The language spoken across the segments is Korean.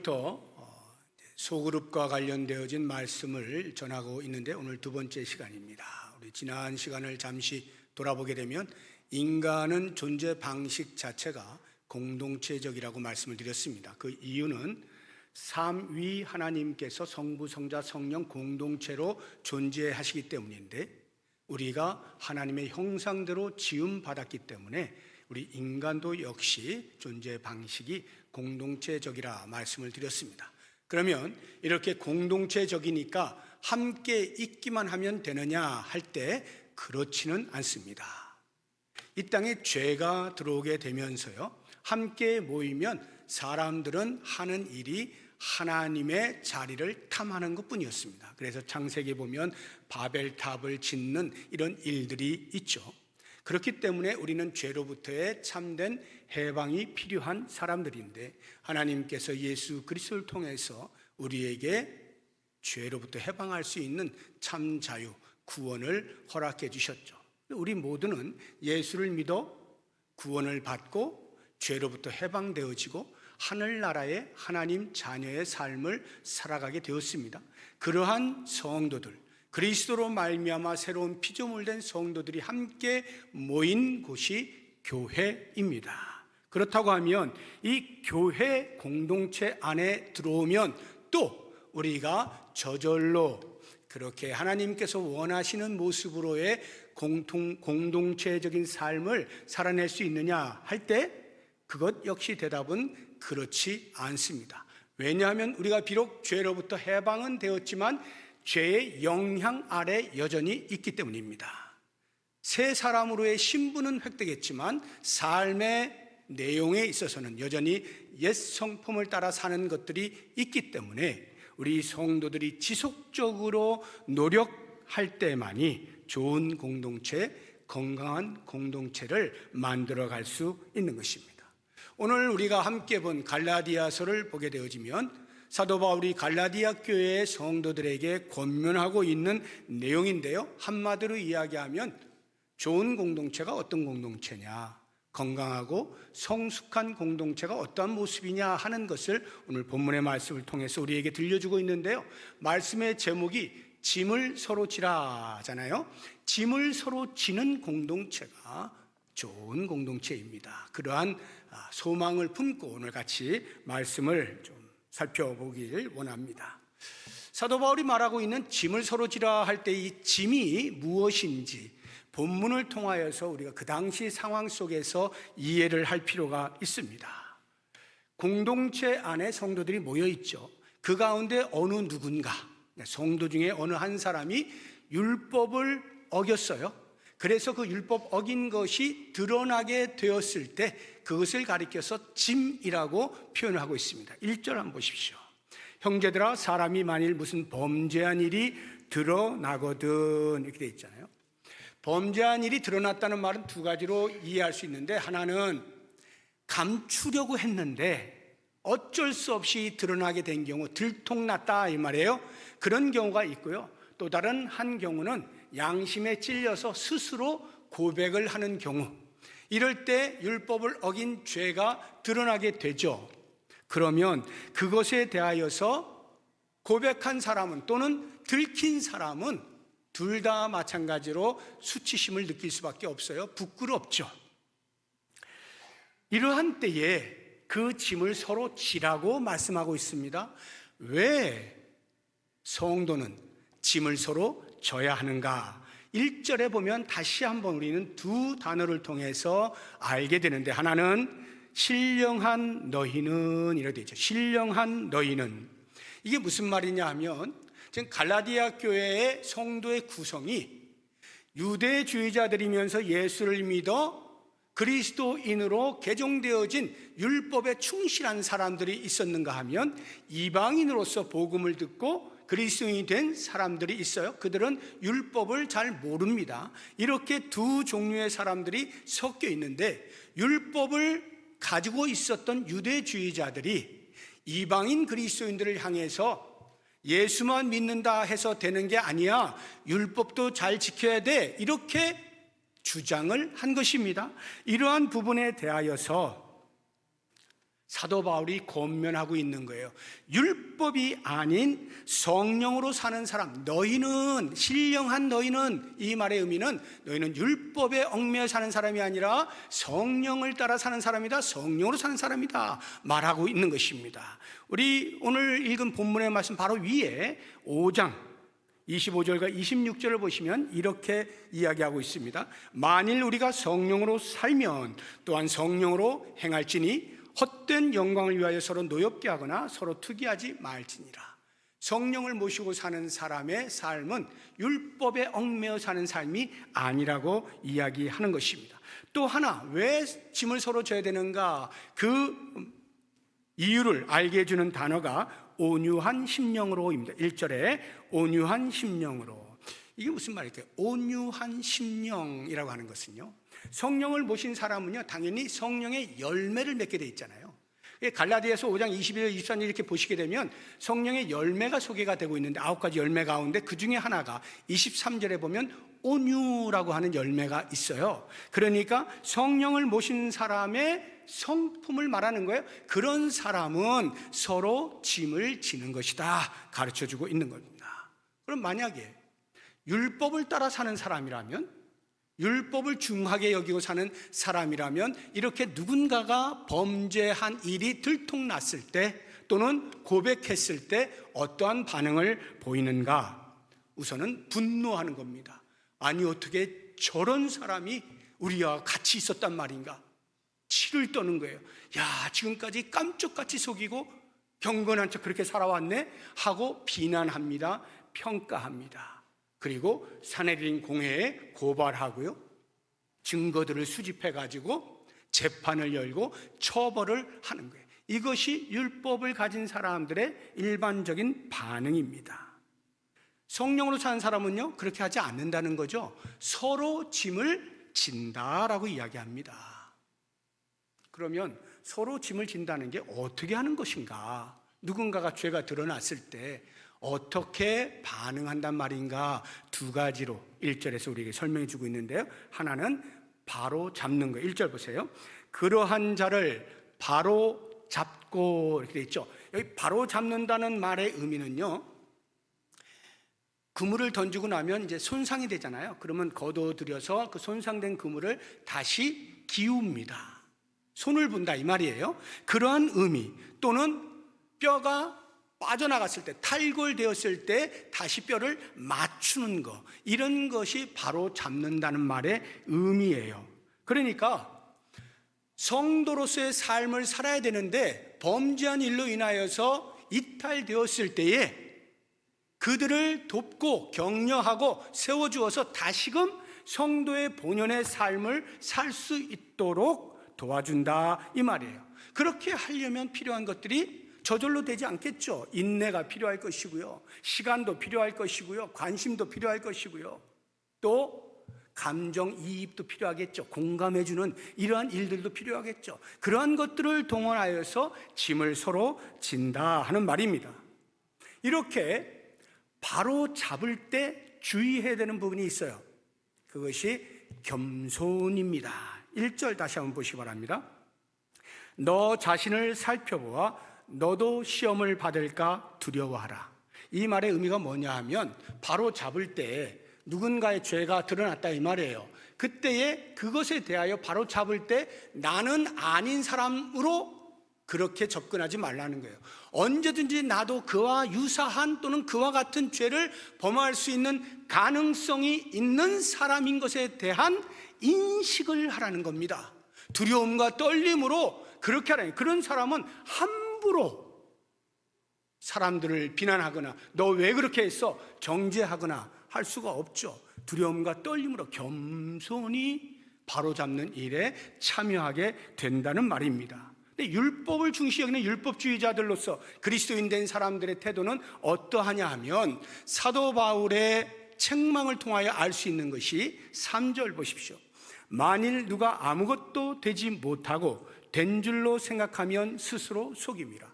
오늘부터 소그룹과 관련되어진 말씀을 전하고 있는데 오늘 두 번째 시간입니다. 우리 지난 시간을 잠시 돌아보게 되면 인간은 존재 방식 자체가 공동체적이라고 말씀을 드렸습니다. 그 이유는 삼위 하나님께서 성부, 성자, 성령 공동체로 존재하시기 때문인데 우리가 하나님의 형상대로 지음받았기 때문에 우리 인간도 역시 존재 방식이 공동체적이라 말씀을 드렸습니다. 그러면 이렇게 공동체적이니까 함께 있기만 하면 되느냐 할 때 그렇지는 않습니다. 이 땅에 죄가 들어오게 되면서요, 함께 모이면 사람들은 하는 일이 하나님의 자리를 탐하는 것뿐이었습니다. 그래서 창세기 보면 바벨탑을 짓는 이런 일들이 있죠. 그렇기 때문에 우리는 죄로부터의 참된 해방이 필요한 사람들인데 하나님께서 예수 그리스도를 통해서 우리에게 죄로부터 해방할 수 있는 참 자유, 구원을 허락해 주셨죠. 우리 모두는 예수를 믿어 구원을 받고 죄로부터 해방되어지고 하늘나라의 하나님 자녀의 삶을 살아가게 되었습니다. 그러한 성도들, 그리스도로 말미암아 새로운 피조물된 성도들이 함께 모인 곳이 교회입니다. 그렇다고 하면 이 교회 공동체 안에 들어오면 또 우리가 저절로 그렇게 하나님께서 원하시는 모습으로의 공동체적인 삶을 살아낼 수 있느냐 할 때 그것 역시 대답은 그렇지 않습니다. 왜냐하면 우리가 비록 죄로부터 해방은 되었지만 죄의 영향 아래 여전히 있기 때문입니다. 새 사람으로의 신분은 획득했지만 삶의 내용에 있어서는 여전히 옛 성품을 따라 사는 것들이 있기 때문에 우리 성도들이 지속적으로 노력할 때만이 좋은 공동체, 건강한 공동체를 만들어갈 수 있는 것입니다. 오늘 우리가 함께 본 갈라디아서를 보게 되어지면 사도 바울이 갈라디아 교회의 성도들에게 권면하고 있는 내용인데요, 한마디로 이야기하면 좋은 공동체가 어떤 공동체냐, 건강하고 성숙한 공동체가 어떠한 모습이냐 하는 것을 오늘 본문의 말씀을 통해서 우리에게 들려주고 있는데요, 말씀의 제목이 짐을 서로 지라잖아요. 짐을 서로 지는 공동체가 좋은 공동체입니다. 그러한 소망을 품고 오늘 같이 말씀을 좀 살펴보기를 원합니다. 사도 바울이 말하고 있는 짐을 서로 지라 할 때 이 짐이 무엇인지 본문을 통하여서 우리가 그 당시 상황 속에서 이해를 할 필요가 있습니다. 공동체 안에 성도들이 모여 있죠. 그 가운데 어느 누군가, 성도 중에 어느 한 사람이 율법을 어겼어요. 그래서 그 율법 어긴 것이 드러나게 되었을 때 그것을 가리켜서 짐이라고 표현을 하고 있습니다. 1절 한번 보십시오. 형제들아, 사람이 만일 무슨 범죄한 일이 드러나거든, 이렇게 돼 있잖아요. 범죄한 일이 드러났다는 말은 두 가지로 이해할 수 있는데, 하나는 감추려고 했는데 어쩔 수 없이 드러나게 된 경우, 들통났다 이 말이에요. 그런 경우가 있고요, 또 다른 한 경우는 양심에 찔려서 스스로 고백을 하는 경우, 이럴 때 율법을 어긴 죄가 드러나게 되죠. 그러면 그것에 대하여서 고백한 사람은 또는 들킨 사람은 둘 다 마찬가지로 수치심을 느낄 수밖에 없어요. 부끄럽죠. 이러한 때에 그 짐을 서로 지라고 말씀하고 있습니다. 왜 성도는 짐을 서로 져야 하는가? 1절에 보면 다시 한번 우리는 두 단어를 통해서 알게 되는데, 하나는 신령한 너희는 이렇게 되어 있죠. 신령한 너희는, 이게 무슨 말이냐 하면 지금 갈라디아 교회의 성도의 구성이 유대주의자들이면서 예수를 믿어 그리스도인으로 개종되어진 율법에 충실한 사람들이 있었는가 하면 이방인으로서 복음을 듣고 그리스도인이 된 사람들이 있어요. 그들은 율법을 잘 모릅니다. 이렇게 두 종류의 사람들이 섞여 있는데, 율법을 가지고 있었던 유대주의자들이 이방인 그리스도인들을 향해서 예수만 믿는다 해서 되는 게 아니야, 율법도 잘 지켜야 돼, 이렇게 주장을 한 것입니다. 이러한 부분에 대하여서 사도 바울이 권면하고 있는 거예요. 율법이 아닌 성령으로 사는 사람, 너희는, 신령한 너희는, 이 말의 의미는 너희는 율법에 얽매여 사는 사람이 아니라 성령을 따라 사는 사람이다, 성령으로 사는 사람이다 말하고 있는 것입니다. 우리 오늘 읽은 본문의 말씀 바로 위에 5장 25절과 26절을 보시면 이렇게 이야기하고 있습니다. 만일 우리가 성령으로 살면 또한 성령으로 행할지니 헛된 영광을 위하여 서로 노엽게 하거나 서로 투기하지 말지니라. 성령을 모시고 사는 사람의 삶은 율법에 얽매여 사는 삶이 아니라고 이야기하는 것입니다. 또 하나, 왜 짐을 서로 져야 되는가? 그 이유를 알게 해주는 단어가 온유한 심령으로입니다. 1절에 온유한 심령으로. 이게 무슨 말일까요? 온유한 심령이라고 하는 것은요, 성령을 모신 사람은요 당연히 성령의 열매를 맺게 돼 있잖아요. 갈라디아서 5장 21절 23절 이렇게 보시게 되면 성령의 열매가 소개가 되고 있는데 9가지 열매 가운데 그 중에 하나가 23절에 보면 온유라고 하는 열매가 있어요. 그러니까 성령을 모신 사람의 성품을 말하는 거예요. 그런 사람은 서로 짐을 지는 것이다 가르쳐주고 있는 겁니다. 그럼 만약에 율법을 따라 사는 사람이라면, 율법을 중하게 여기고 사는 사람이라면 이렇게 누군가가 범죄한 일이 들통났을 때 또는 고백했을 때 어떠한 반응을 보이는가? 우선은 분노하는 겁니다. 아니 어떻게 저런 사람이 우리와 같이 있었단 말인가? 치를 떠는 거예요. 야, 지금까지 깜짝같이 속이고 경건한 척 그렇게 살아왔네 하고 비난합니다. 평가합니다. 그리고 사내린 공회에 고발하고요, 증거들을 수집해 가지고 재판을 열고 처벌을 하는 거예요. 이것이 율법을 가진 사람들의 일반적인 반응입니다. 성령으로 사는 사람은요 그렇게 하지 않는다는 거죠. 서로 짐을 진다라고 이야기합니다. 그러면 서로 짐을 진다는 게 어떻게 하는 것인가? 누군가가 죄가 드러났을 때 어떻게 반응한단 말인가? 두 가지로 1절에서 우리에게 설명해 주고 있는데요, 하나는 바로 잡는 거예요. 1절 보세요. 그러한 자를 바로 잡고 이렇게 돼 있죠. 여기 바로 잡는다는 말의 의미는요, 그물을 던지고 나면 이제 손상이 되잖아요. 그러면 걷어들여서 그 손상된 그물을 다시 기웁니다. 손을 분다 이 말이에요. 그러한 의미, 또는 뼈가 빠져나갔을 때, 탈골되었을 때 다시 뼈를 맞추는 거, 이런 것이 바로 잡는다는 말의 의미예요. 그러니까 성도로서의 삶을 살아야 되는데 범죄한 일로 인하여서 이탈되었을 때에 그들을 돕고 격려하고 세워주어서 다시금 성도의 본연의 삶을 살 수 있도록 도와준다 이 말이에요. 그렇게 하려면 필요한 것들이 저절로 되지 않겠죠. 인내가 필요할 것이고요, 시간도 필요할 것이고요, 관심도 필요할 것이고요, 또 감정이입도 필요하겠죠. 공감해주는 이러한 일들도 필요하겠죠. 그러한 것들을 동원하여서 짐을 서로 진다 하는 말입니다. 이렇게 바로 잡을 때 주의해야 되는 부분이 있어요. 그것이 겸손입니다. 1절 다시 한번 보시기 바랍니다. 너 자신을 살펴보아 너도 시험을 받을까 두려워하라. 이 말의 의미가 뭐냐 하면 바로 잡을 때 누군가의 죄가 드러났다 이 말이에요. 그때에 그것에 대하여 바로 잡을 때 나는 아닌 사람으로 그렇게 접근하지 말라는 거예요. 언제든지 나도 그와 유사한 또는 그와 같은 죄를 범할 수 있는 가능성이 있는 사람인 것에 대한 인식을 하라는 겁니다. 두려움과 떨림으로 그렇게 하라는, 그런 사람은 함부로 사람들을 비난하거나 너 왜 그렇게 했어? 정죄하거나 할 수가 없죠. 두려움과 떨림으로 겸손히 바로잡는 일에 참여하게 된다는 말입니다. 근데 율법을 중시 여기는 율법주의자들로서 그리스도인 된 사람들의 태도는 어떠하냐 하면 사도 바울의 책망을 통하여 알 수 있는 것이 3절 보십시오. 만일 누가 아무것도 되지 못하고 된 줄로 생각하면 스스로 속임이라.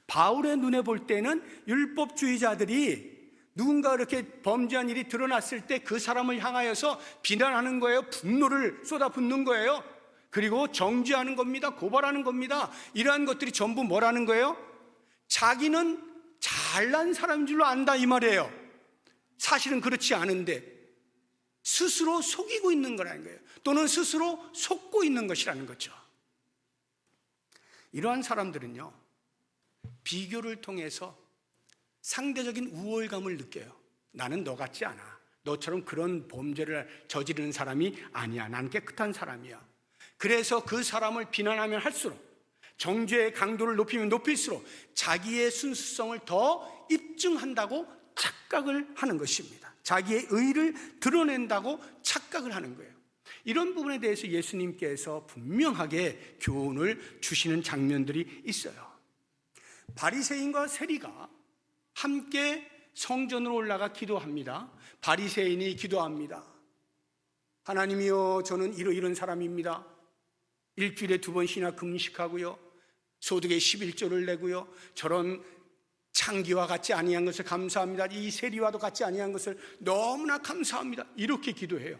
바울의 눈에 볼 때는 율법주의자들이 누군가 이렇게 범죄한 일이 드러났을 때 그 사람을 향하여서 비난하는 거예요. 분노를 쏟아붓는 거예요. 그리고 정죄하는 겁니다. 고발하는 겁니다. 이러한 것들이 전부 뭐라는 거예요? 자기는 잘난 사람인 줄로 안다 이 말이에요. 사실은 그렇지 않은데 스스로 속이고 있는 거라는 거예요. 또는 스스로 속고 있는 것이라는 거죠. 이러한 사람들은요, 비교를 통해서 상대적인 우월감을 느껴요. 나는 너 같지 않아. 너처럼 그런 범죄를 저지르는 사람이 아니야. 난 깨끗한 사람이야. 그래서 그 사람을 비난하면 할수록, 정죄의 강도를 높이면 높일수록 자기의 순수성을 더 입증한다고 착각을 하는 것입니다. 자기의 의를 드러낸다고 착각을 하는 거예요. 이런 부분에 대해서 예수님께서 분명하게 교훈을 주시는 장면들이 있어요. 바리새인과 세리가 함께 성전으로 올라가 기도합니다. 바리새인이 기도합니다. 하나님이여, 저는 이런 사람입니다. 일주일에 2번씩이나 금식하고요, 소득의 11조를 내고요, 저런 창기와 같지 아니한 것을 감사합니다. 이 세리와도 같지 아니한 것을 너무나 감사합니다. 이렇게 기도해요.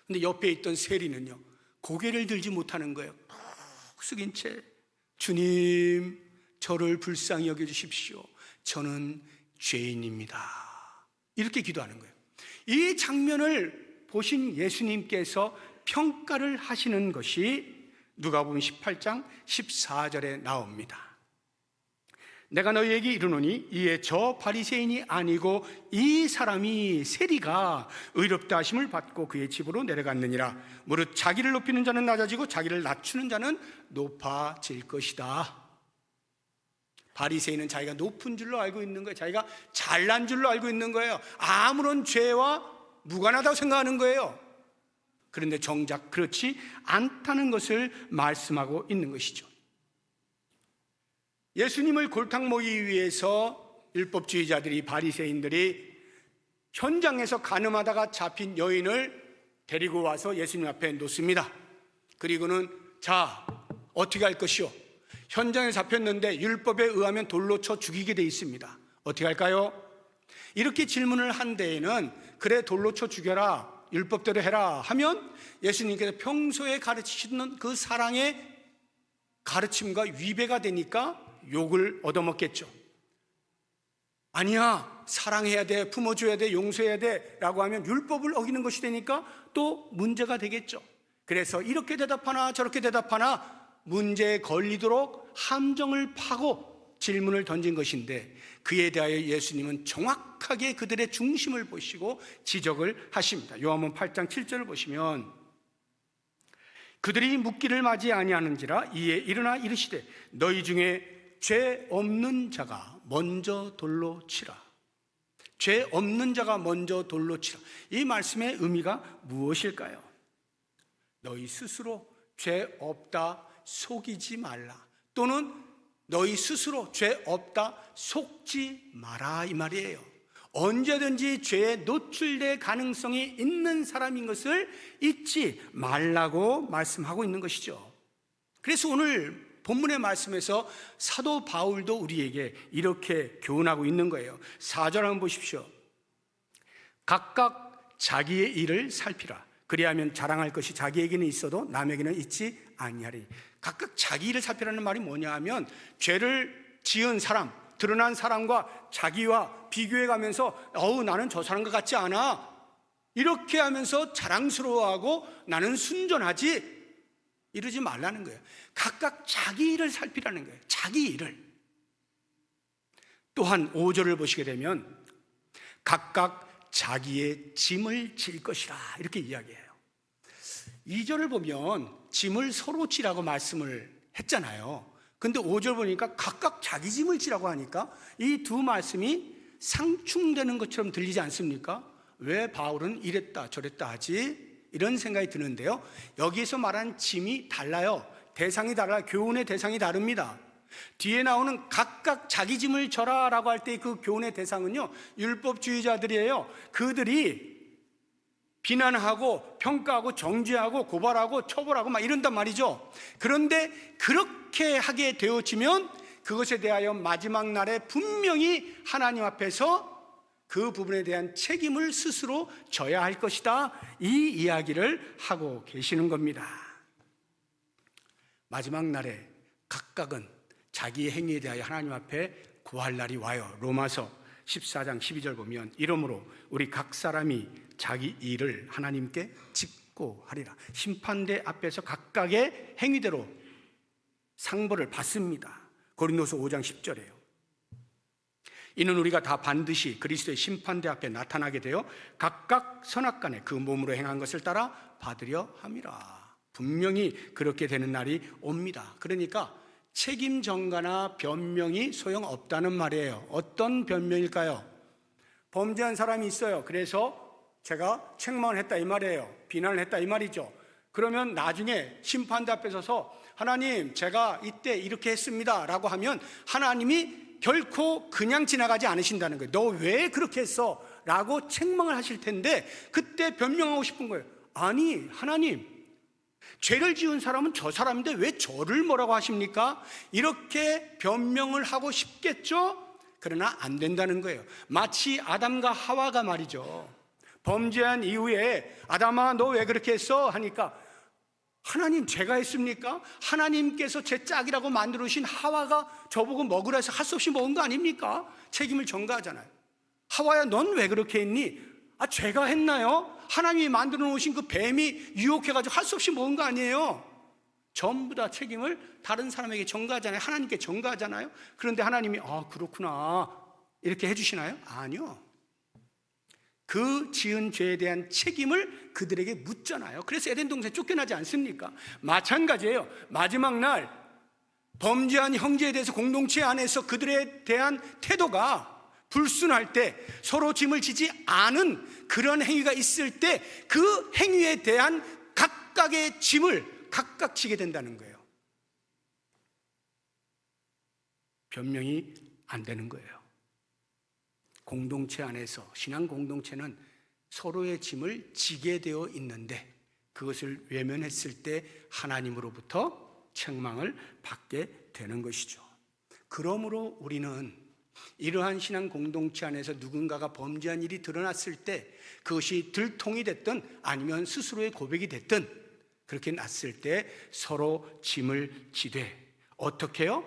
근데 옆에 있던 세리는요, 고개를 들지 못하는 거예요. 푹 숙인 채, 주님, 저를 불쌍히 여겨주십시오. 저는 죄인입니다. 이렇게 기도하는 거예요. 이 장면을 보신 예수님께서 평가를 하시는 것이 누가복음 18장 14절에 나옵니다. 내가 너희에게 이르노니 이에 저 바리새인이 아니고 이 사람이 세리가 의롭다 하심을 받고 그의 집으로 내려갔느니라. 무릇 자기를 높이는 자는 낮아지고 자기를 낮추는 자는 높아질 것이다. 바리새인은 자기가 높은 줄로 알고 있는 거예요. 자기가 잘난 줄로 알고 있는 거예요. 아무런 죄와 무관하다고 생각하는 거예요. 그런데 정작 그렇지 않다는 것을 말씀하고 있는 것이죠. 예수님을 골탕 먹이기 위해서 율법주의자들이, 바리새인들이 현장에서 간음하다가 잡힌 여인을 데리고 와서 예수님 앞에 놓습니다. 그리고는 자, 어떻게 할 것이요? 현장에 잡혔는데 율법에 의하면 돌로 쳐 죽이게 돼 있습니다. 어떻게 할까요? 이렇게 질문을 한 데에는 그래, 돌로 쳐 죽여라, 율법대로 해라 하면 예수님께서 평소에 가르치시는 그 사랑의 가르침과 위배가 되니까 욕을 얻어먹겠죠. 아니야, 사랑해야 돼, 품어줘야 돼, 용서해야 돼 라고 하면 율법을 어기는 것이 되니까 또 문제가 되겠죠. 그래서 이렇게 대답하나 저렇게 대답하나 문제에 걸리도록 함정을 파고 질문을 던진 것인데, 그에 대하여 예수님은 정확하게 그들의 중심을 보시고 지적을 하십니다. 요한복음 8장 7절을 보시면 그들이 묻기를 맞이 아니하는지라 이에 일어나 이르시되 너희 중에 죄 없는 자가 먼저 돌로 치라. 죄 없는 자가 먼저 돌로 치라. 이 말씀의 의미가 무엇일까요? 너희 스스로 죄 없다 속이지 말라, 또는 너희 스스로 죄 없다 속지 마라 이 말이에요. 언제든지 죄에 노출될 가능성이 있는 사람인 것을 잊지 말라고 말씀하고 있는 것이죠. 그래서 오늘 본문의 말씀에서 사도 바울도 우리에게 이렇게 교훈하고 있는 거예요. 4절 한번 보십시오. 각각 자기의 일을 살피라. 그리하면 자랑할 것이 자기에게는 있어도 남에게는 있지 아니하리. 각각 자기 일을 살피라는 말이 뭐냐 하면, 죄를 지은 사람, 드러난 사람과 자기와 비교해 가면서 나는 저 사람과 같지 않아, 이렇게 하면서 자랑스러워하고 나는 순전하지, 이러지 말라는 거예요. 각각 자기 일을 살피라는 거예요. 자기 일을. 또한 5절을 보시게 되면 각각 자기의 짐을 질 것이라 이렇게 이야기해요. 2절을 보면 짐을 서로 지라고 말씀을 했잖아요. 근데 5절 보니까 각각 자기 짐을 지라고 하니까 이 두 말씀이 상충되는 것처럼 들리지 않습니까? 왜 바울은 이랬다 저랬다 하지? 이런 생각이 드는데요, 여기에서 말하는 짐이 달라요. 대상이 달라요. 교훈의 대상이 다릅니다. 뒤에 나오는 각각 자기 짐을 져라 라고 할 때 그 교훈의 대상은요, 율법주의자들이에요. 그들이 비난하고 평가하고 정죄하고 고발하고 처벌하고 막 이런단 말이죠. 그런데 그렇게 하게 되어지면 그것에 대하여 마지막 날에 분명히 하나님 앞에서 그 부분에 대한 책임을 스스로 져야 할 것이다, 이 이야기를 하고 계시는 겁니다. 마지막 날에 각각은 자기의 행위에 대하여 하나님 앞에 구할 날이 와요. 로마서 14장 12절 보면 이러므로 우리 각 사람이 자기 일을 하나님께 짚고 하리라. 심판대 앞에서 각각의 행위대로 상벌을 받습니다. 고린도서 5장 10절이에요. 이는 우리가 다 반드시 그리스도의 심판대 앞에 나타나게 되어 각각 선악간에 그 몸으로 행한 것을 따라 받으려 함이라. 분명히 그렇게 되는 날이 옵니다. 그러니까 책임 전가나 변명이 소용없다는 말이에요. 어떤 변명일까요? 범죄한 사람이 있어요. 그래서 제가 책망을 했다 이 말이에요. 비난을 했다 이 말이죠. 그러면 나중에 심판대 앞에 서서 하나님 제가 이때 이렇게 했습니다 라고 하면 하나님이 결코 그냥 지나가지 않으신다는 거예요. 너 왜 그렇게 했어? 라고 책망을 하실 텐데 그때 변명하고 싶은 거예요. 아니 하나님, 죄를 지은 사람은 저 사람인데 왜 저를 뭐라고 하십니까? 이렇게 변명을 하고 싶겠죠? 그러나 안 된다는 거예요. 마치 아담과 하와가 말이죠. 범죄한 이후에 아담아 너 왜 그렇게 했어? 하니까 하나님 제가 했습니까? 하나님께서 제 짝이라고 만들어주신 하와가 저보고 먹으라 해서 할 수 없이 먹은 거 아닙니까? 책임을 전가하잖아요. 하와야 넌 왜 그렇게 했니? 아 제가 했나요? 하나님이 만들어 놓으신 그 뱀이 유혹해가지고 할 수 없이 먹은 거 아니에요? 전부 다 책임을 다른 사람에게 전가하잖아요. 하나님께 전가하잖아요. 그런데 하나님이 아 그렇구나 이렇게 해주시나요? 아니요. 그 지은 죄에 대한 책임을 그들에게 묻잖아요. 그래서 에덴 동산에 쫓겨나지 않습니까? 마찬가지예요. 마지막 날 범죄한 형제에 대해서 공동체 안에서 그들에 대한 태도가 불순할 때, 서로 짐을 지지 않은 그런 행위가 있을 때 그 행위에 대한 각각의 짐을 각각 지게 된다는 거예요. 변명이 안 되는 거예요. 공동체 안에서, 신앙 공동체는 서로의 짐을 지게 되어 있는데 그것을 외면했을 때 하나님으로부터 책망을 받게 되는 것이죠. 그러므로 우리는 이러한 신앙 공동체 안에서 누군가가 범죄한 일이 드러났을 때 그것이 들통이 됐든 아니면 스스로의 고백이 됐든 그렇게 났을 때 서로 짐을 지되 어떻게 해요?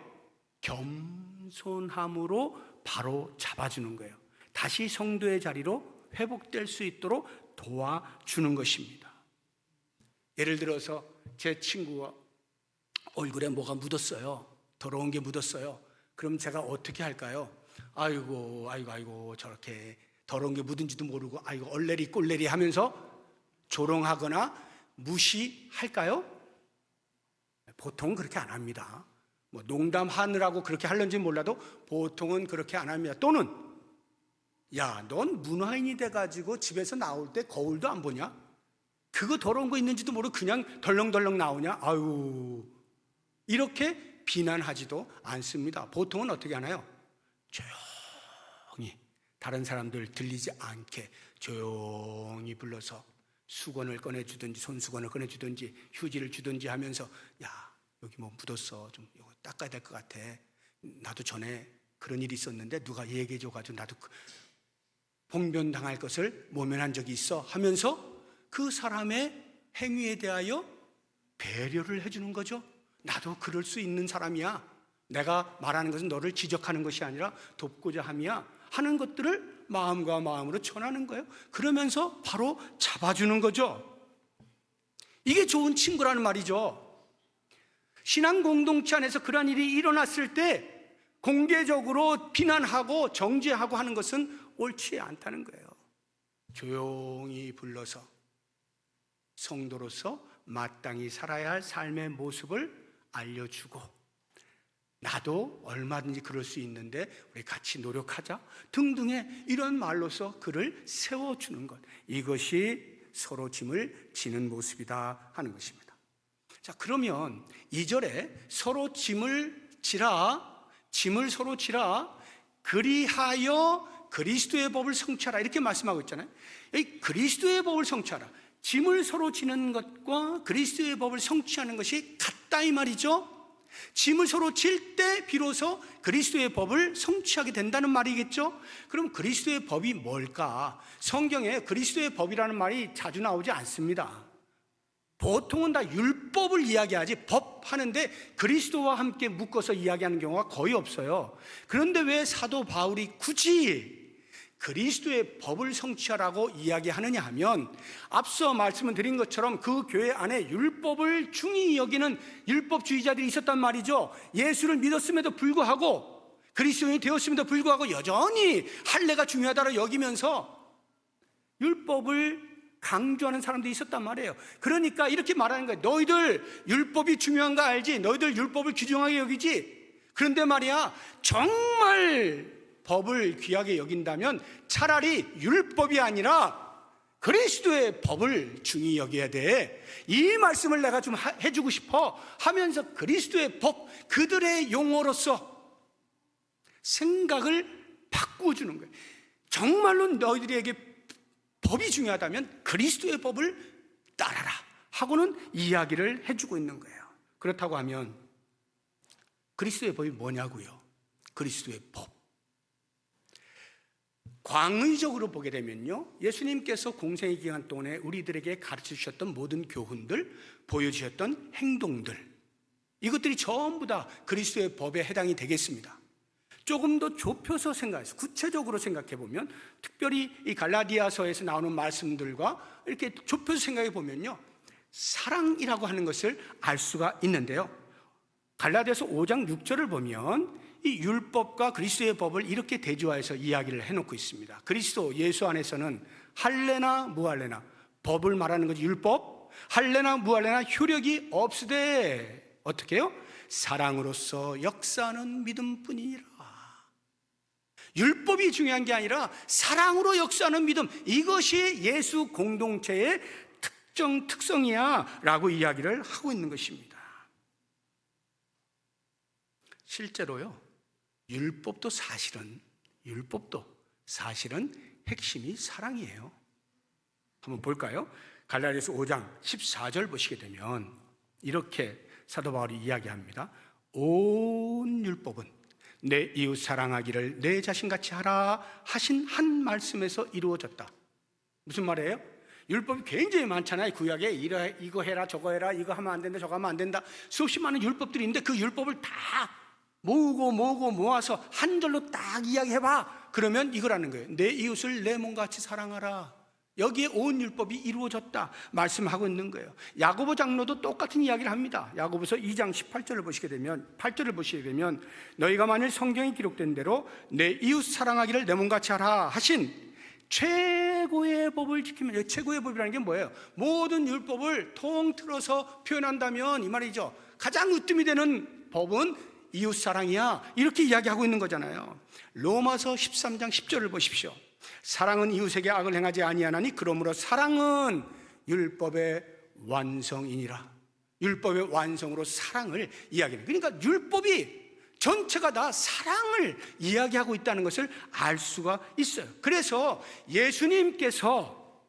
겸손함으로 바로 잡아주는 거예요. 다시 성도의 자리로 회복될 수 있도록 도와주는 것입니다. 예를 들어서 제 친구가 얼굴에 뭐가 묻었어요. 더러운 게 묻었어요. 그럼 제가 어떻게 할까요? 아이고 저렇게 더러운 게 묻은지도 모르고 아이고 얼레리 꼴레리 하면서 조롱하거나 무시할까요? 보통은 그렇게 안 합니다. 뭐 농담하느라고 그렇게 하는지 몰라도 보통은 그렇게 안 합니다. 또는 야, 넌 문화인이 돼가지고 집에서 나올 때 거울도 안 보냐? 그거 더러운 거 있는지도 모르고 그냥 덜렁덜렁 나오냐? 아유, 이렇게 비난하지도 않습니다. 보통은 어떻게 하나요? 조용히 다른 사람들 들리지 않게 조용히 불러서 수건을 꺼내주든지 손수건을 꺼내주든지 휴지를 주든지 하면서 야, 여기 뭐 묻었어. 좀 이거 닦아야 될 것 같아. 나도 전에 그런 일이 있었는데 누가 얘기해줘가지고 나도 봉변당할 것을 모면한 적이 있어 하면서 그 사람의 행위에 대하여 배려를 해주는 거죠. 나도 그럴 수 있는 사람이야. 내가 말하는 것은 너를 지적하는 것이 아니라 돕고자 함이야 하는 것들을 마음과 마음으로 전하는 거예요. 그러면서 바로 잡아주는 거죠. 이게 좋은 친구라는 말이죠. 신앙 공동체 안에서 그런 일이 일어났을 때 공개적으로 비난하고 정죄하고 하는 것은 옳지 않다는 거예요. 조용히 불러서 성도로서 마땅히 살아야 할 삶의 모습을 알려주고 나도 얼마든지 그럴 수 있는데 우리 같이 노력하자 등등의 이런 말로서 그를 세워주는 것, 이것이 서로 짐을 지는 모습이다 하는 것입니다. 자, 그러면 2절에 서로 짐을 서로 지라 그리하여 그리스도의 법을 성취하라 이렇게 말씀하고 있잖아요. 이 그리스도의 법을 성취하라, 짐을 서로 지는 것과 그리스도의 법을 성취하는 것이 같다 이 말이죠. 짐을 서로 질 때 비로소 그리스도의 법을 성취하게 된다는 말이겠죠. 그럼 그리스도의 법이 뭘까? 성경에 그리스도의 법이라는 말이 자주 나오지 않습니다. 보통은 다 율법을 이야기하지 법 하는데 그리스도와 함께 묶어서 이야기하는 경우가 거의 없어요. 그런데 왜 사도 바울이 굳이 그리스도의 법을 성취하라고 이야기하느냐 하면, 앞서 말씀을 드린 것처럼 그 교회 안에 율법을 중히 여기는 율법주의자들이 있었단 말이죠. 예수를 믿었음에도 불구하고, 그리스도인이 되었음에도 불구하고 여전히 할례가 중요하다고 여기면서 율법을 강조하는 사람들이 있었단 말이에요. 그러니까 이렇게 말하는 거예요. 너희들 율법이 중요한 거 알지? 너희들 율법을 귀중하게 여기지? 그런데 말이야, 정말 법을 귀하게 여긴다면 차라리 율법이 아니라 그리스도의 법을 중히 여겨야 돼. 이 말씀을 내가 좀 해주고 싶어 하면서 그리스도의 법, 그들의 용어로서 생각을 바꾸어주는 거예요. 정말로 너희들에게 법이 중요하다면 그리스도의 법을 따라라 하고는 이야기를 해주고 있는 거예요. 그렇다고 하면 그리스도의 법이 뭐냐고요? 그리스도의 법. 광의적으로 보게 되면요, 예수님께서 공생의 기간 동안에 우리들에게 가르쳐 주셨던 모든 교훈들, 보여주셨던 행동들, 이것들이 전부 다 그리스도의 법에 해당이 되겠습니다. 조금 더 좁혀서 생각해서 구체적으로 생각해 보면, 특별히 이 갈라디아서에서 나오는 말씀들과 이렇게 좁혀서 생각해 보면요, 사랑이라고 하는 것을 알 수가 있는데요, 갈라디아서 5장 6절을 보면 이 율법과 그리스도의 법을 이렇게 대조해서 이야기를 해놓고 있습니다. 그리스도 예수 안에서는 할례나 무할례나, 법을 말하는 거지 율법, 할례나 무할례나 효력이 없으되 어떻게 해요? 사랑으로서 역사하는 믿음뿐이니라. 율법이 중요한 게 아니라 사랑으로 역사하는 믿음, 이것이 예수 공동체의 특성이야 라고 이야기를 하고 있는 것입니다. 실제로요, 율법도 사실은 핵심이 사랑이에요. 한번 볼까요? 갈라디아서 5장 14절 보시게 되면 이렇게 사도 바울이 이야기합니다. 온 율법은 내 이웃 사랑하기를 내 자신같이 하라 하신 한 말씀에서 이루어졌다. 무슨 말이에요? 율법이 굉장히 많잖아요. 구약에 이거 해라 저거 해라, 이거 하면 안 된다 저거 하면 안 된다, 수없이 많은 율법들이 있는데 그 율법을 다 모아서 한 절로 딱 이야기해봐. 그러면 이거라는 거예요. 내 이웃을 내 몸같이 사랑하라. 여기에 온 율법이 이루어졌다 말씀하고 있는 거예요. 야고보 장로도 똑같은 이야기를 합니다. 야고보서 2장 18절을 보시게 되면, 8절을 보시게 되면, 너희가 만일 성경에 기록된 대로 내 이웃 사랑하기를 내 몸같이 하라 하신 최고의 법을 지키면, 최고의 법이라는 게 뭐예요? 모든 율법을 통틀어서 표현한다면 이 말이죠. 가장 으뜸이 되는 법은 이웃 사랑이야, 이렇게 이야기하고 있는 거잖아요. 로마서 13장 10절을 보십시오. 사랑은 이웃에게 악을 행하지 아니하나니 그러므로 사랑은 율법의 완성이니라. 율법의 완성으로 사랑을 이야기해요. 그러니까 율법이 전체가 다 사랑을 이야기하고 있다는 것을 알 수가 있어요. 그래서 예수님께서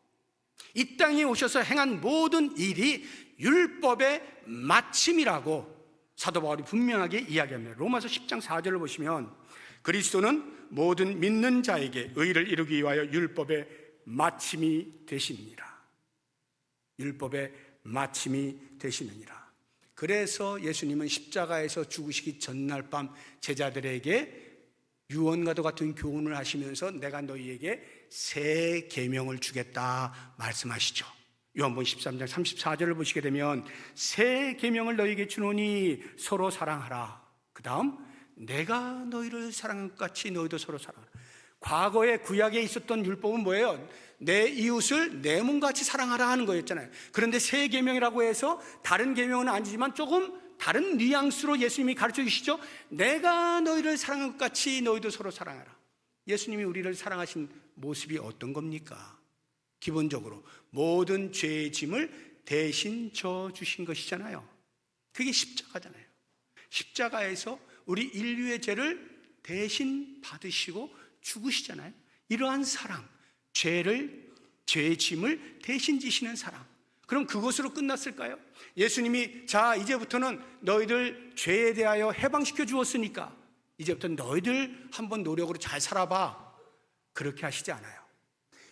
이 땅에 오셔서 행한 모든 일이 율법의 마침이라고 사도 바울이 분명하게 이야기합니다. 로마서 10장 4절을 보시면, 그리스도는 모든 믿는 자에게 의를 이루기 위하여 율법의 마침이 되시니라. 율법의 마침이 되시느니라. 그래서 예수님은 십자가에서 죽으시기 전날 밤 제자들에게 유언과도 같은 교훈을 하시면서 내가 너희에게 새 계명을 주겠다 말씀하시죠. 요한복음 13장 34절을 보시게 되면 새 계명을 너희에게 주노니 서로 사랑하라. 그 다음 내가 너희를 사랑한 것 같이 너희도 서로 사랑하라. 과거에 구약에 있었던 율법은 뭐예요? 내 이웃을 내 몸같이 사랑하라 하는 거였잖아요. 그런데 새 계명이라고 해서 다른 계명은 아니지만 조금 다른 뉘앙스로 예수님이 가르쳐 주시죠. 내가 너희를 사랑한 것 같이 너희도 서로 사랑하라. 예수님이 우리를 사랑하신 모습이 어떤 겁니까? 기본적으로 모든 죄의 짐을 대신 져 주신 것이잖아요. 그게 십자가잖아요. 십자가에서 우리 인류의 죄를 대신 받으시고 죽으시잖아요. 이러한 사랑, 죄의 짐을 대신 지시는 사랑. 그럼 그것으로 끝났을까요? 예수님이 자 이제부터는 너희들 죄에 대하여 해방시켜 주었으니까 이제부터 너희들 한번 노력으로 잘 살아봐, 그렇게 하시지 않아요.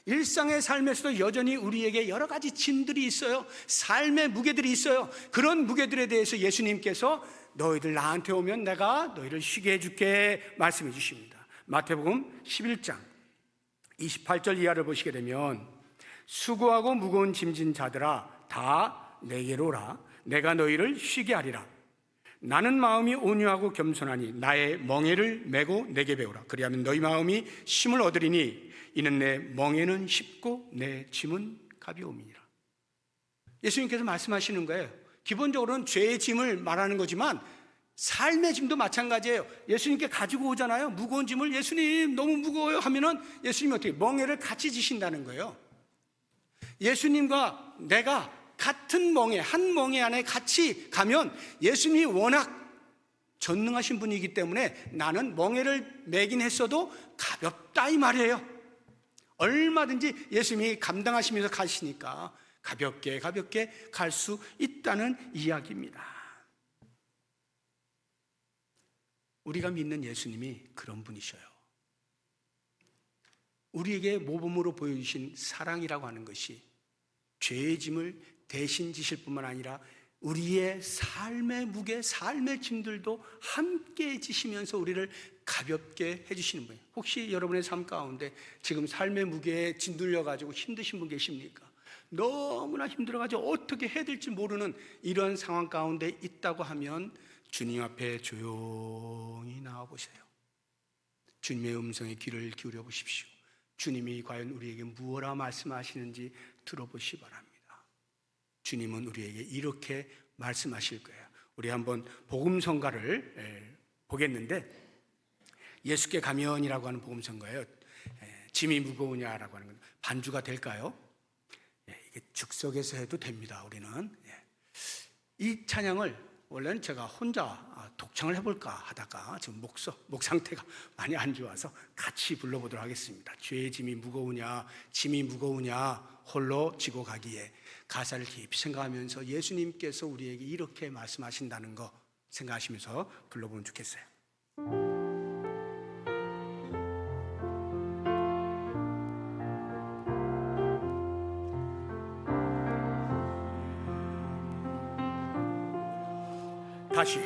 일상의 삶에서도 여전히 우리에게 여러 가지 짐들이 있어요. 삶의 무게들이 있어요. 그런 무게들에 대해서 예수님께서 너희들 나한테 오면 내가 너희를 쉬게 해줄게 말씀해 주십니다. 마태복음 11장 28절 이하를 보시게 되면 수고하고 무거운 짐진 자들아 다 내게로 오라. 내가 너희를 쉬게 하리라. 나는 마음이 온유하고 겸손하니 나의 멍에를 메고 내게 배우라. 그리하면 너희 마음이 쉼을 얻으리니 이는 내 멍에는 쉽고 내 짐은 가벼움이니라. 예수님께서 말씀하시는 거예요. 기본적으로는 죄의 짐을 말하는 거지만 삶의 짐도 마찬가지예요. 예수님께 가지고 오잖아요. 무거운 짐을 예수님 너무 무거워요 하면은 예수님이 어떻게 멍에를 같이 지신다는 거예요. 예수님과 내가 같은 멍에, 한 멍에 안에 같이 가면 예수님이 워낙 전능하신 분이기 때문에 나는 멍에를 매긴 했어도 가볍다 이 말이에요. 얼마든지 예수님이 감당하시면서 가시니까 가볍게 갈 수 있다는 이야기입니다. 우리가 믿는 예수님이 그런 분이셔요. 우리에게 모범으로 보여주신 사랑이라고 하는 것이 죄의 짐을 대신 지실 뿐만 아니라 우리의 삶의 무게, 삶의 짐들도 함께 지시면서 우리를 가볍게 해주시는 분이에요. 혹시 여러분의 삶 가운데 지금 삶의 무게에 짓눌려가지고 힘드신 분 계십니까? 너무나 힘들어가지고 어떻게 해야 될지 모르는 이런 상황 가운데 있다고 하면 주님 앞에 조용히 나와보세요. 주님의 음성에 귀를 기울여 보십시오. 주님이 과연 우리에게 무엇라 말씀하시는지 들어보시기 바랍니다. 주님은 우리에게 이렇게 말씀하실 거예요. 우리 한번 복음성가를 보겠는데 예수께 가면이라고 하는 복음성가예요. 짐이 무거우냐라고 하는 건 반주가 될까요? 이게 즉석에서 해도 됩니다. 우리는 이 찬양을 원래는 제가 혼자 독창을 해볼까 하다가 지금 목 상태가 많이 안 좋아서 같이 불러보도록 하겠습니다. 죄의 짐이 무거우냐, 짐이 무거우냐, 홀로 지고 가기에. 가사를 깊이 생각하면서 예수님께서 우리에게 이렇게 말씀하신다는 거 생각하시면서 불러보면 좋겠어요. 다시.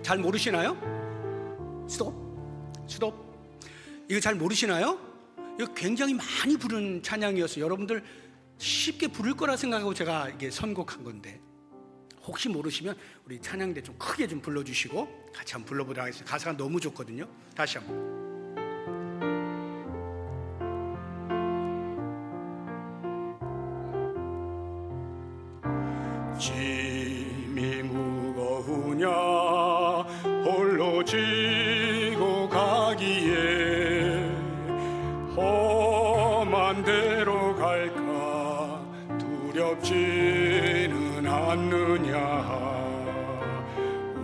잘 모르시나요? 스톱. 이거 잘 모르시나요? 이거 굉장히 많이 부른 찬양이어서 여러분들 쉽게 부를 거라 생각하고 제가 이게 선곡한 건데 혹시 모르시면 우리 찬양대 좀 크게 좀 불러주시고 같이 한번 불러보도록 하겠습니다. 가사가 너무 좋거든요. 다시 한번. 짐이 무거우냐 홀로 지고 가기에 험한 데로 갈까 두렵지는 않느냐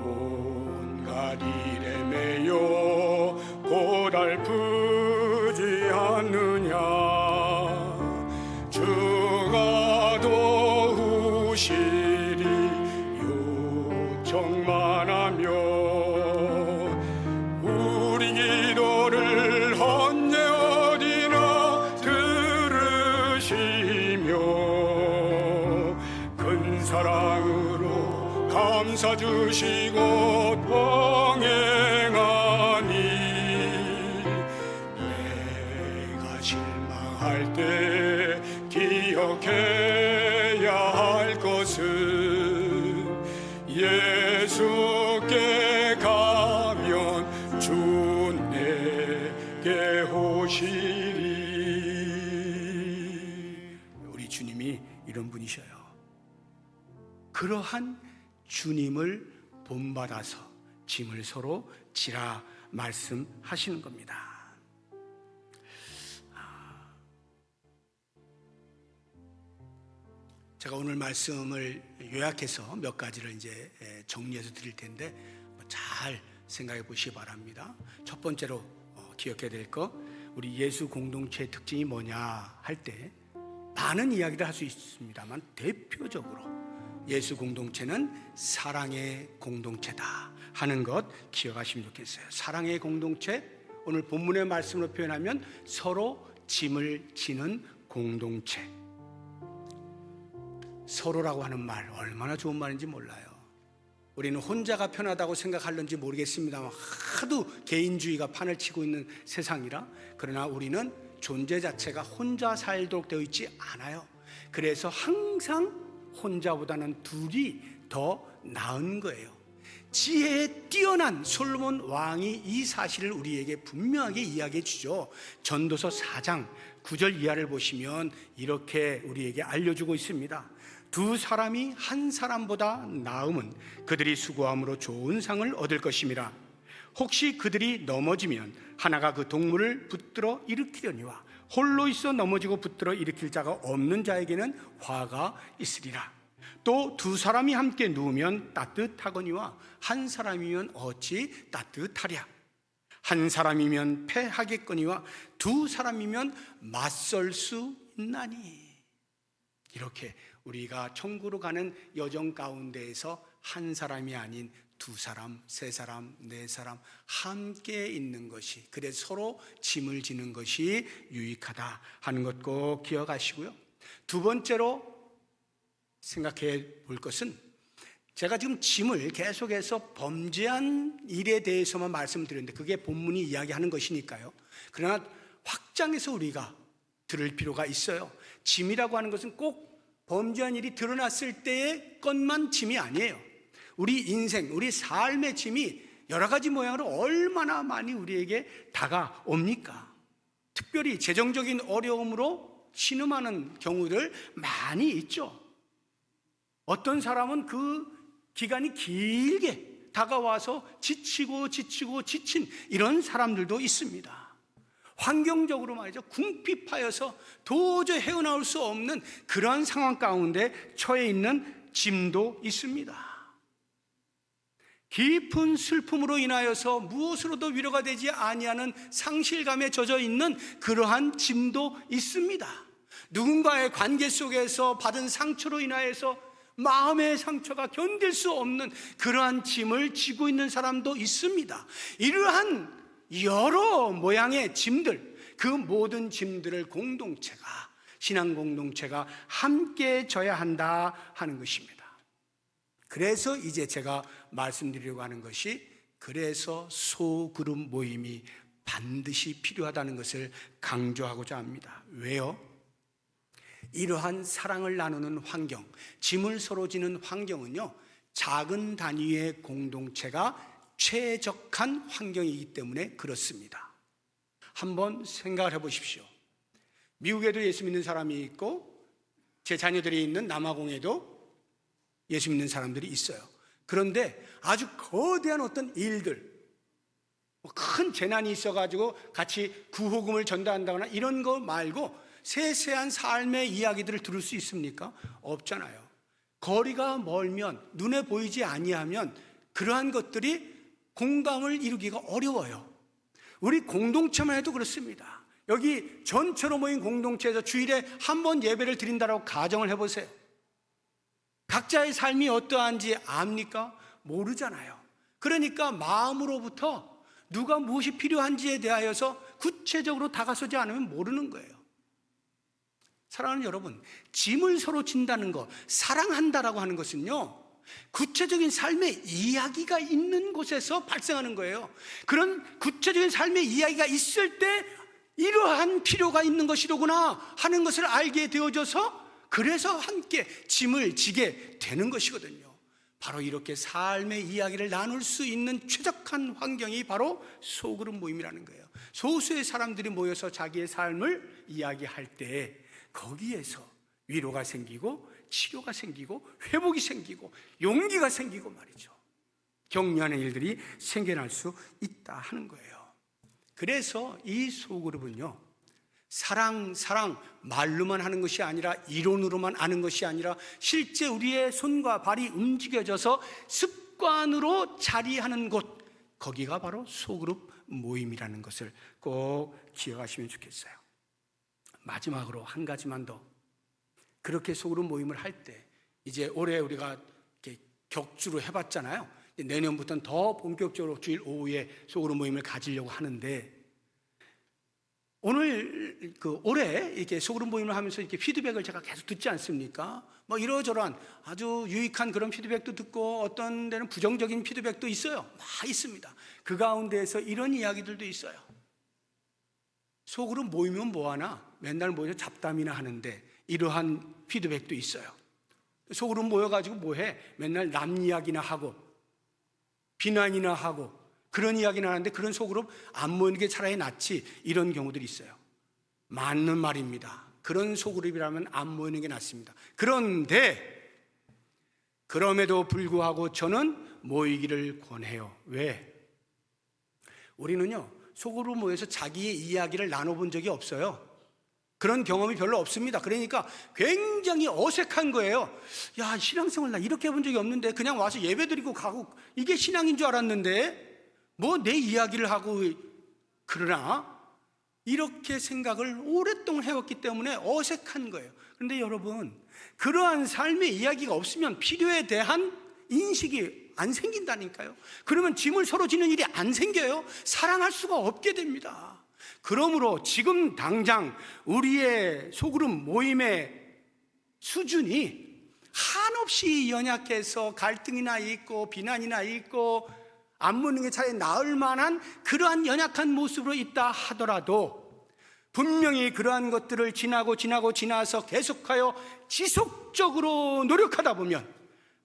온갖 일에 매여 고달프지 않느냐 주가 도우시리 요청만 하며 우리 기도를 언제 어디나 들으시며 큰 사랑으로 감사 주시고 동행하니 내가 실망할 때 기억해야 할 것은 예수께 가면 주 내게 오시리. 우리 주님이 이런 분이셔요. 그러한 주님을 본받아서 짐을 서로 지라 말씀하시는 겁니다. 제가 오늘 말씀을 요약해서 몇 가지를 이제 정리해서 드릴 텐데 잘 생각해 보시기 바랍니다. 첫 번째로 기억해야 될 거, 우리 예수 공동체의 특징이 뭐냐 할 때 많은 이야기를 할 수 있습니다만 대표적으로 예수 공동체는 사랑의 공동체다 하는 것 기억하시면 좋겠어요. 사랑의 공동체, 오늘 본문의 말씀으로 표현하면 서로 짐을 지는 공동체. 서로라고 하는 말 얼마나 좋은 말인지 몰라요. 우리는 혼자가 편하다고 생각하는지 모르겠습니다만 하도 개인주의가 판을 치고 있는 세상이라, 그러나 우리는 존재 자체가 혼자 살도록 되어 있지 않아요. 그래서 항상 혼자보다는 둘이 더 나은 거예요. 지혜에 뛰어난 솔로몬 왕이 이 사실을 우리에게 분명하게 이야기해 주죠. 전도서 4장 9절 이하를 보시면 이렇게 우리에게 알려주고 있습니다. 두 사람이 한 사람보다 나음은 그들이 수고함으로 좋은 상을 얻을 것임이라. 혹시 그들이 넘어지면 하나가 그 동물을 붙들어 일으키려니와 홀로 있어 넘어지고 붙들어 일으킬 자가 없는 자에게는 화가 있으리라. 또 두 사람이 함께 누우면 따뜻하거니와 한 사람이면 어찌 따뜻하랴. 한 사람이면 패하겠거니와 두 사람이면 맞설 수 있나니. 이렇게 우리가 천국으로 가는 여정 가운데에서 한 사람이 아닌 두 사람, 세 사람, 네 사람 함께 있는 것이, 그래서 서로 짐을 지는 것이 유익하다 하는 것 꼭 기억하시고요. 두 번째로 생각해 볼 것은, 제가 지금 짐을 계속해서 범죄한 일에 대해서만 말씀드렸는데 그게 본문이 이야기하는 것이니까요. 그러나 확장해서 우리가 들을 필요가 있어요. 짐이라고 하는 것은 꼭 범죄한 일이 드러났을 때의 것만 짐이 아니에요. 우리 인생, 우리 삶의 짐이 여러 가지 모양으로 얼마나 많이 우리에게 다가옵니까? 특별히 재정적인 어려움으로 신음하는 경우들 많이 있죠. 어떤 사람은 그 기간이 길게 다가와서 지치고 지친 이런 사람들도 있습니다. 환경적으로 말이죠, 궁핍하여서 도저히 헤어나올 수 없는 그러한 상황 가운데 처해 있는 짐도 있습니다. 깊은 슬픔으로 인하여서 무엇으로도 위로가 되지 아니하는 상실감에 젖어 있는 그러한 짐도 있습니다. 누군가의 관계 속에서 받은 상처로 인하여서 마음의 상처가 견딜 수 없는 그러한 짐을 지고 있는 사람도 있습니다. 이러한 여러 모양의 짐들, 그 모든 짐들을 공동체가, 신앙 공동체가 함께 져야 한다 하는 것입니다. 그래서 이제 제가 말씀드리려고 하는 것이, 그래서 소그룹 모임이 반드시 필요하다는 것을 강조하고자 합니다. 왜요? 이러한 사랑을 나누는 환경, 짐을 서로 지는 환경은요, 작은 단위의 공동체가 최적한 환경이기 때문에 그렇습니다. 한번 생각을 해보십시오. 미국에도 예수 믿는 사람이 있고 제 자녀들이 있는 남아공에도 예수 믿는 사람들이 있어요. 그런데 아주 거대한 어떤 일들, 큰 재난이 있어가지고 같이 구호금을 전달한다거나 이런 거 말고 세세한 삶의 이야기들을 들을 수 있습니까? 없잖아요. 거리가 멀면, 눈에 보이지 아니하면 그러한 것들이 공감을 이루기가 어려워요. 우리 공동체만 해도 그렇습니다. 여기 전체로 모인 공동체에서 주일에 한 번 예배를 드린다라고 가정을 해보세요. 각자의 삶이 어떠한지 압니까? 모르잖아요. 그러니까 마음으로부터 누가 무엇이 필요한지에 대하여서 구체적으로 다가서지 않으면 모르는 거예요. 사랑하는 여러분, 짐을 서로 진다는 것, 사랑한다라고 하는 것은요, 구체적인 삶의 이야기가 있는 곳에서 발생하는 거예요. 그런 구체적인 삶의 이야기가 있을 때 이러한 필요가 있는 것이로구나 하는 것을 알게 되어져서, 그래서 함께 짐을 지게 되는 것이거든요. 바로 이렇게 삶의 이야기를 나눌 수 있는 최적한 환경이 바로 소그룹 모임이라는 거예요. 소수의 사람들이 모여서 자기의 삶을 이야기할 때 거기에서 위로가 생기고 치료가 생기고 회복이 생기고 용기가 생기고 말이죠, 격려하는 일들이 생겨날 수 있다 하는 거예요. 그래서 이 소그룹은요, 사랑 말로만 하는 것이 아니라, 이론으로만 아는 것이 아니라 실제 우리의 손과 발이 움직여져서 습관으로 자리하는 곳, 거기가 바로 소그룹 모임이라는 것을 꼭 기억하시면 좋겠어요. 마지막으로 한 가지만 더, 그렇게 소그룹 모임을 할 때, 이제 올해 우리가 이렇게 격주로 해봤잖아요. 내년부터는 더 본격적으로 주일 오후에 소그룹 모임을 가지려고 하는데, 오늘 올해 이렇게 소그룹 모임을 하면서 이렇게 피드백을 제가 계속 듣지 않습니까? 뭐 이러저러한 아주 유익한 그런 피드백도 듣고 어떤 데는 부정적인 피드백도 있어요. 막 있습니다. 그 가운데에서 이런 이야기들도 있어요. 소그룹 모이면 뭐하나? 맨날 모여서 잡담이나 하는데 이러한 피드백도 있어요. 소그룹 모여가지고 뭐해? 맨날 남 이야기나 하고 비난이나 하고 그런 이야기나 하는데 그런 소그룹 안 모이는 게 차라리 낫지, 이런 경우들이 있어요. 맞는 말입니다. 그런 소그룹이라면 안 모이는 게 낫습니다. 그런데 그럼에도 불구하고 저는 모이기를 권해요. 왜? 우리는요 소그룹 모여서 자기의 이야기를 나눠본 적이 없어요. 그런 경험이 별로 없습니다. 그러니까 굉장히 어색한 거예요. 야, 신앙생활 나 이렇게 해본 적이 없는데, 그냥 와서 예배 드리고 가고 이게 신앙인 줄 알았는데 뭐 내 이야기를 하고 그러나, 이렇게 생각을 오랫동안 해왔기 때문에 어색한 거예요. 그런데 여러분, 그러한 삶의 이야기가 없으면 필요에 대한 인식이 안 생긴다니까요. 그러면 짐을 서로 지는 일이 안 생겨요. 사랑할 수가 없게 됩니다. 그러므로 지금 당장 우리의 소그룹 모임의 수준이 한없이 연약해서 갈등이나 있고 비난이나 있고 안 모이는 게 차라리 나을 만한 그러한 연약한 모습으로 있다 하더라도, 분명히 그러한 것들을 지나서 계속하여 지속적으로 노력하다 보면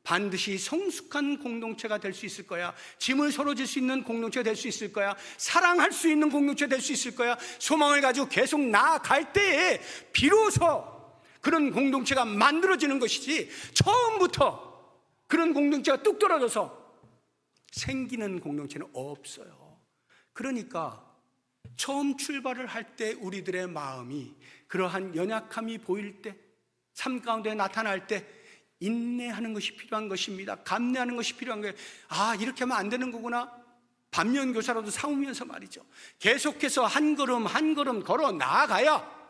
반드시 성숙한 공동체가 될 수 있을 거야. 짐을 서로 질 수 있는 공동체가 될 수 있을 거야. 사랑할 수 있는 공동체가 될 수 있을 거야. 소망을 가지고 계속 나아갈 때에 비로소 그런 공동체가 만들어지는 것이지, 처음부터 그런 공동체가 뚝 떨어져서 생기는 공동체는 없어요. 그러니까 처음 출발을 할 때 우리들의 마음이 그러한 연약함이 보일 때, 삶 가운데 나타날 때 인내하는 것이 필요한 것입니다. 감내하는 것이 필요한 거예요. 아, 이렇게 하면 안 되는 거구나. 반면교사라도 삼으면서 말이죠, 계속해서 한 걸음 한 걸음 걸어 나아가야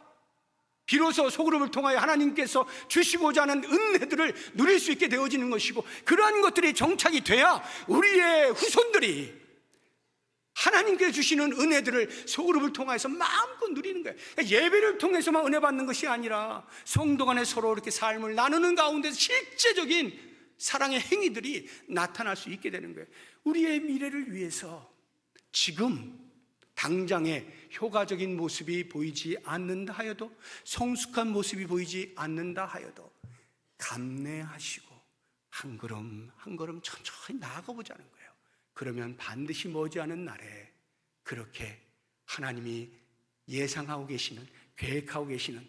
비로소 소그룹을 통하여 하나님께서 주시고자 하는 은혜들을 누릴 수 있게 되어지는 것이고, 그러한 것들이 정착이 돼야 우리의 후손들이 하나님께서 주시는 은혜들을 소그룹을 통해서 마음껏 누리는 거예요. 예배를 통해서만 은혜 받는 것이 아니라 성도 간에 서로 이렇게 삶을 나누는 가운데서 실제적인 사랑의 행위들이 나타날 수 있게 되는 거예요. 우리의 미래를 위해서 지금 당장의 효과적인 모습이 보이지 않는다 하여도, 성숙한 모습이 보이지 않는다 하여도 감내하시고 한 걸음 한 걸음 천천히 나아가 보자는 거예요. 그러면 반드시 머지않은 날에 그렇게 하나님이 예상하고 계시는, 계획하고 계시는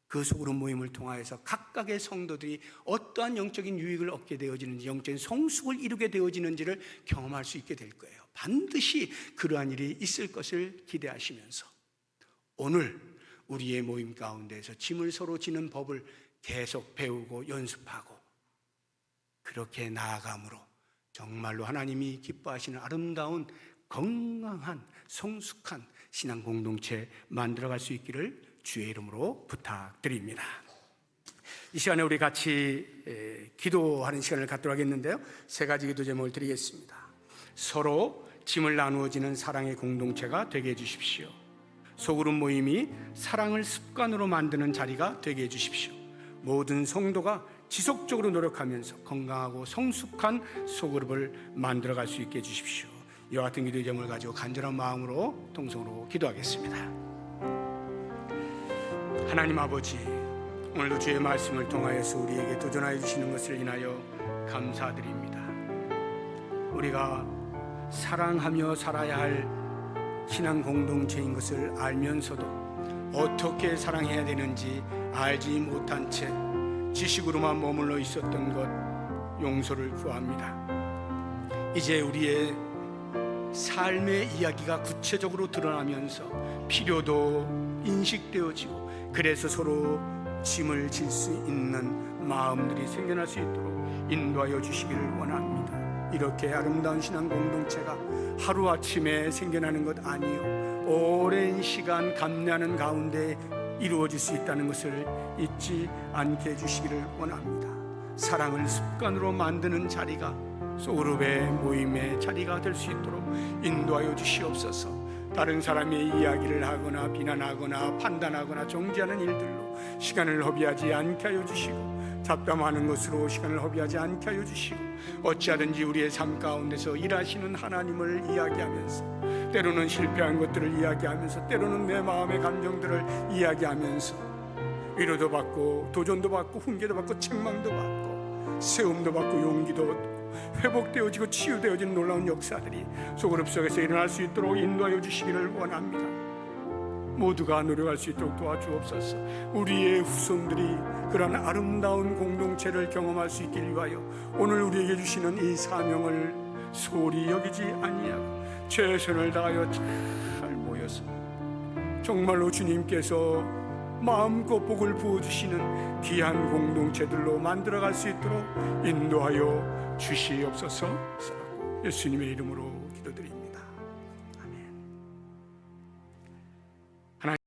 그 소그룹 모임을 통하여서 각각의 성도들이 어떠한 영적인 유익을 얻게 되어지는지, 영적인 성숙을 이루게 되어지는지를 경험할 수 있게 될 거예요. 반드시 그러한 일이 있을 것을 기대하시면서 오늘 우리의 모임 가운데에서 짐을 서로 지는 법을 계속 배우고 연습하고 그렇게 나아감으로 정말로 하나님이 기뻐하시는 아름다운 건강한 성숙한 신앙 공동체 만들어갈 수 있기를 주의 이름으로 부탁드립니다. 이 시간에 우리 같이 기도하는 시간을 갖도록 하겠는데요, 세 가지 기도 제목을 드리겠습니다. 서로 짐을 나누어지는 사랑의 공동체가 되게 해주십시오. 소그룹 모임이 사랑을 습관으로 만드는 자리가 되게 해주십시오. 모든 성도가 지속적으로 노력하면서 건강하고 성숙한 소그룹을 만들어갈 수 있게 해주십시오. 이와 같은 기도의 제목을 가지고 간절한 마음으로 통성으로 기도하겠습니다. 하나님 아버지, 오늘도 주의 말씀을 통하여서 우리에게 도전하여 주시는 것을 인하여 감사드립니다. 우리가 사랑하며 살아야 할 신앙 공동체인 것을 알면서도 어떻게 사랑해야 되는지 알지 못한 채 지식으로만 머물러 있었던 것 용서를 구합니다. 이제 우리의 삶의 이야기가 구체적으로 드러나면서 필요도 인식되어지고, 그래서 서로 짐을 질 수 있는 마음들이 생겨날 수 있도록 인도하여 주시기를 원합니다. 이렇게 아름다운 신앙 공동체가 하루아침에 생겨나는 것 아니요, 오랜 시간 감내하는 가운데 이루어질 수 있다는 것을 잊지 않게 해주시기를 원합니다. 사랑을 습관으로 만드는 자리가 소그룹의 모임의 자리가 될 수 있도록 인도하여 주시옵소서. 다른 사람의 이야기를 하거나 비난하거나 판단하거나 정죄하는 일들로 시간을 허비하지 않게 하여 주시고, 잡담하는 것으로 시간을 허비하지 않게 하여 주시고, 어찌하든지 우리의 삶 가운데서 일하시는 하나님을 이야기하면서, 때로는 실패한 것들을 이야기하면서, 때로는 내 마음의 감정들을 이야기하면서 위로도 받고 도전도 받고 훈계도 받고 책망도 받고 세움도 받고 용기도 얻고 회복되어지고 치유되어지는 놀라운 역사들이 소그룹 속에서 일어날 수 있도록 인도하여 주시기를 원합니다. 모두가 노력할 수 있도록 도와주옵소서. 우리의 후손들이 그런 아름다운 공동체를 경험할 수 있길 위하여 오늘 우리에게 주시는 이 사명을 소홀히 여기지 아니하고 최선을 다하여 잘 모여서 정말로 주님께서 마음껏 복을 부어주시는 귀한 공동체들로 만들어갈 수 있도록 인도하여 주시옵소서. 예수님의 이름으로 기도드립니다.